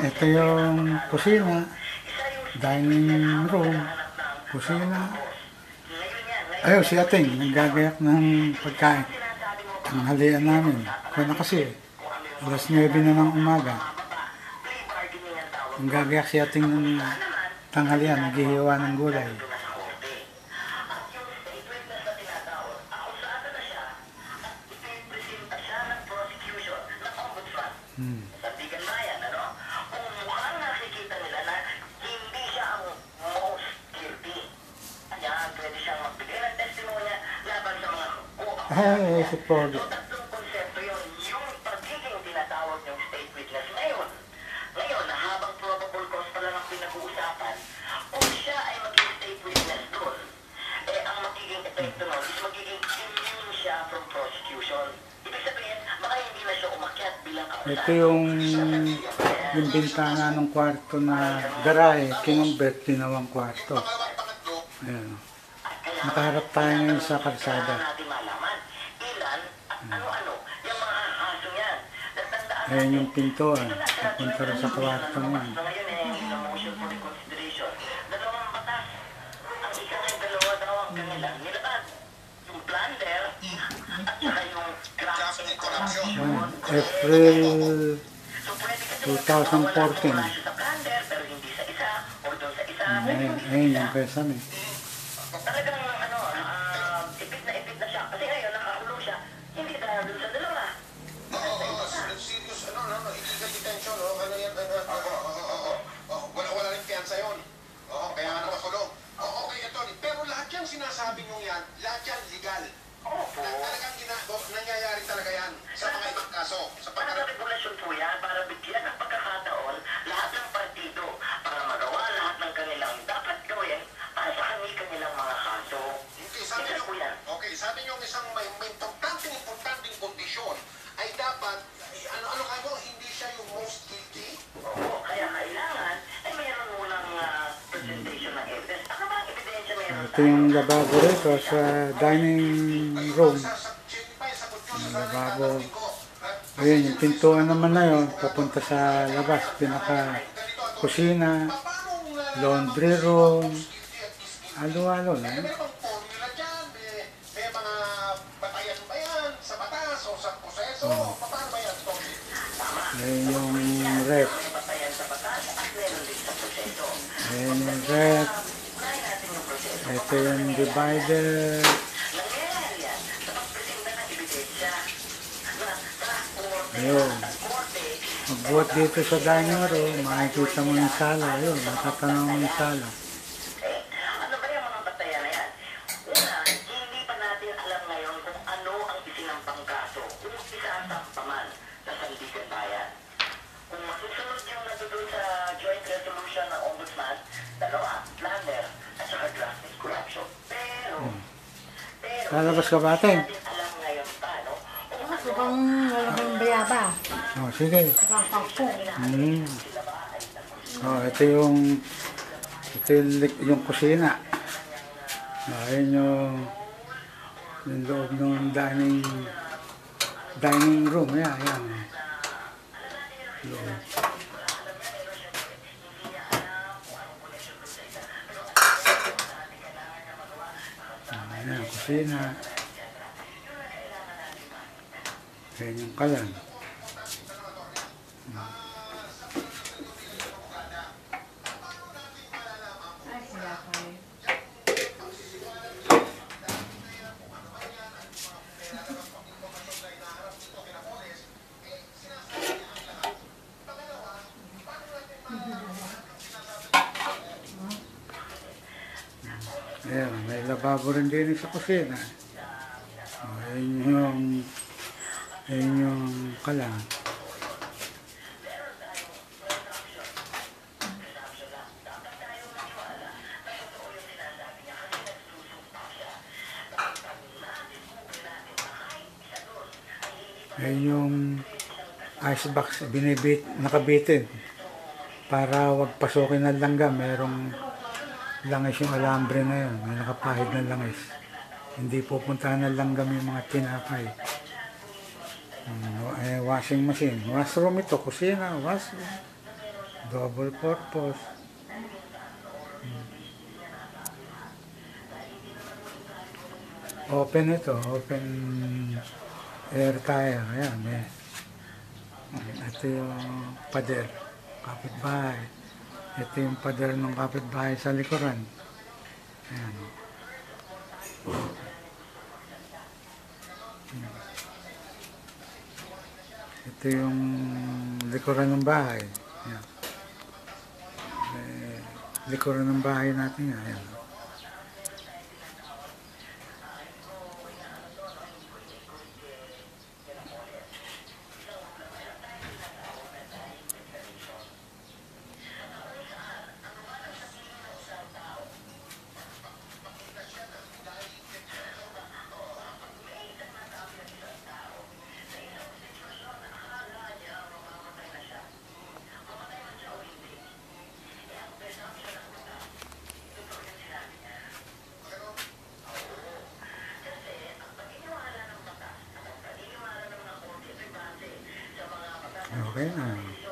Ito yung kusina, dining room, kusina. Ayun, si Ating, naggagayak ng pagkain. Tanghalian namin. Kaya na kasi, alas 9 na ng umaga. Naggagayak si Ating ng tanghalian, naghihiwa ng gulay. Sa Biganbayan, ano? Kung mukhang nakikita nila na hindi siya ang most guilty. Kaya pwede siyang magbigay ng testimonya laban sa mga Ay, si Pogi. So, tatlong konsepto yun. Yung pagiging tinatawag niyong state witness ngayon. Ngayon, na habang probable cause pa lang ang pinag-uusapan, kung siya ay maging state witness doon, eh, ang magiging epekto nun is magiging immune siya from prosecution. Ibig sabihin, baka hindi na siya umakyat bilang Ito yung bintana ng kwarto na garahe, kinumbert, ginawang kwarto. Ayan. Nakaharap tayo ngayon sa kalsada. Ayan yung pintuan. Papunta rin sa kwarto niyan. April 2014. Ayun yung pesame. Talagang ipit na siya. Kasi ngayon, nakakulong siya. Hindi dahil dun sa dalawa. Serious, illegal detention, ano yan, wala rin piyansa yun. Kaya nga nakakulong. Okay, Atty. Pero lahat yung sinasabi nyo yan, lahat yan legal. Talagang nangyayari talaga yan sa mga ibang kaso. Para regulasyon po yan, para bigyan ng pagkakataon lahat ng partido para magawa lahat ng kanilang dapat gawin para sa kanilang mga kaso. Okay, sabi nyo isang may importanteng kondisyon ay dapat, ano kayo, hindi siya yung most guilty? Oo, kaya kailangan ay mayroon munang presentation ng evidence. Ano ba ang ebidensya mayroon? Ito yung lababo rito sa dining room. Yung lababo. Ayun, yung pintuan naman na yun, papunta sa labas, pinaka kusina, laundry room, halo-halo na. May bang formula dyan? May mga batayan ba yan? Sa batas o sa proseso? Paano ba yan? Ayun yung rep. Ayun yung rep. Ito yung divider. Ayun. Magbuhat dito sa dining room, makikita mo yung sala. Ayun, matatanaw mo yung sala. Ano ba yung mga batayan na yan? Una, hindi pa natin alam ngayon kung ano ang isinampang kaso. Kung isasampa man sa Sandigan Bayan. Kung masusunod yung natutunan sa joint resolution ng Ombudsman, dalawa, plunder at saka drastic corruption. Pero Lalabas ka ba, Ating? natin alam ngayon pa, no? Ibang walang bayaba. Oh, sige. Ibang pangko. Oh, ito yung kusina. Ayun yung loob ng dining room. Ayan. Loob. Ayan, kusina. Ayan yung kalan. Ayan, may lababo rin din sa kusina. Ayun yung kalan. Ayun yung icebox, nakabitin para wag pasukin ng langgam. Merong langis yung alambre na yun, may nakapahid ng langis. Hindi pupuntahan ng langgam yung mga tinapay. Washing machine. Washroom ito, kusina, washroom. Double purpose. Open ito, open air tire. Ayan, eh. Ito yung pader, kapitbahay. Ito yung pader ng kapitbahay sa likuran. Ayan. Ito yung likuran ng bahay. Ayan. Likuran ng bahay natin. Ayan. Okay na.